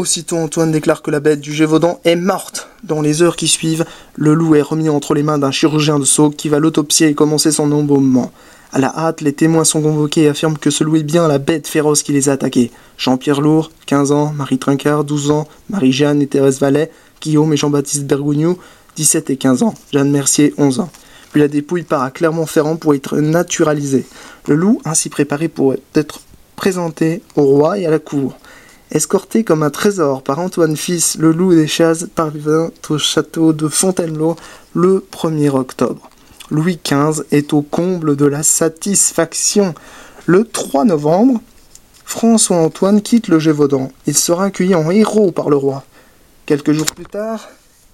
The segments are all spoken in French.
Aussitôt, Antoine déclare que la bête du Gévaudan est morte. Dans les heures qui suivent, le loup est remis entre les mains d'un chirurgien de Sceaux qui va l'autopsier et commencer son embaumement. À la hâte, les témoins sont convoqués et affirment que ce loup est bien la bête féroce qui les a attaqués. Jean-Pierre Lourd, 15 ans, Marie Trincard, 12 ans, Marie-Jeanne et Thérèse Vallet, Guillaume et Jean-Baptiste Bergougnou, 17 et 15 ans, Jeanne Mercier, 11 ans. Puis la dépouille part à Clermont-Ferrand pour être naturalisée. Le loup, ainsi préparé pour être présenté au roi et à la cour. Escorté comme un trésor par Antoine fils, le loup des Chazes parvient au château de Fontainebleau le 1er octobre. Louis XV est au comble de la satisfaction. Le 3 novembre, François-Antoine quitte le Gévaudan. Il sera accueilli en héros par le roi. Quelques jours plus tard,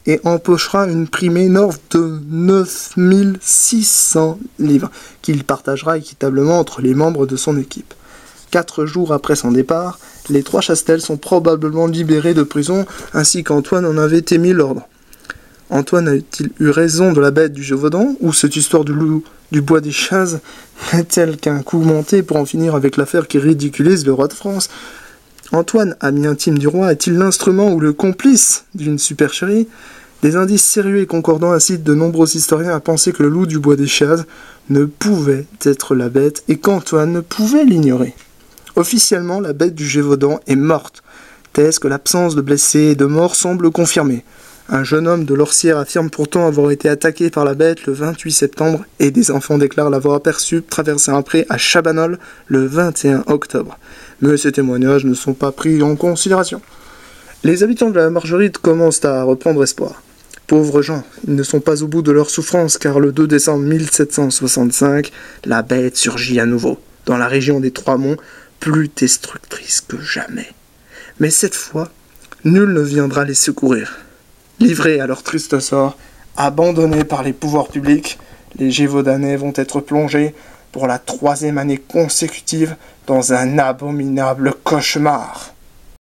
et empochera une prime énorme de 9600 livres, qu'il partagera équitablement entre les membres de son équipe. 4 jours après son départ, les 3 Chastel sont probablement libérés de prison, ainsi qu'Antoine en avait émis l'ordre. Antoine a-t-il eu raison de la bête du Gévaudan, ou cette histoire du loup du bois des Chazes n'est-elle qu'un coup monté pour en finir avec l'affaire qui ridiculise le roi de France? Antoine, ami intime du roi, est-il l'instrument ou le complice d'une supercherie? Des indices sérieux et concordants incitent de nombreux historiens à penser que le loup du bois des Chazes ne pouvait être la bête et qu'Antoine ne pouvait l'ignorer. Officiellement, la bête du Gévaudan est morte, thèse que l'absence de blessés et de morts semble confirmer. Un jeune homme de l'Orsière affirme pourtant avoir été attaqué par la bête le 28 septembre et des enfants déclarent l'avoir aperçu traverser un pré à Chabanol le 21 octobre. Mais ces témoignages ne sont pas pris en considération. Les habitants de la Margerite commencent à reprendre espoir. Pauvres gens, ils ne sont pas au bout de leur souffrance car le 2 décembre 1765, la bête surgit à nouveau, dans la région des Trois-Monts, plus destructrice que jamais. Mais cette fois, nul ne viendra les secourir. Livrés à leur triste sort, abandonnés par les pouvoirs publics, les Gévaudanais vont être plongés, pour la 3e année consécutive, dans un abominable cauchemar.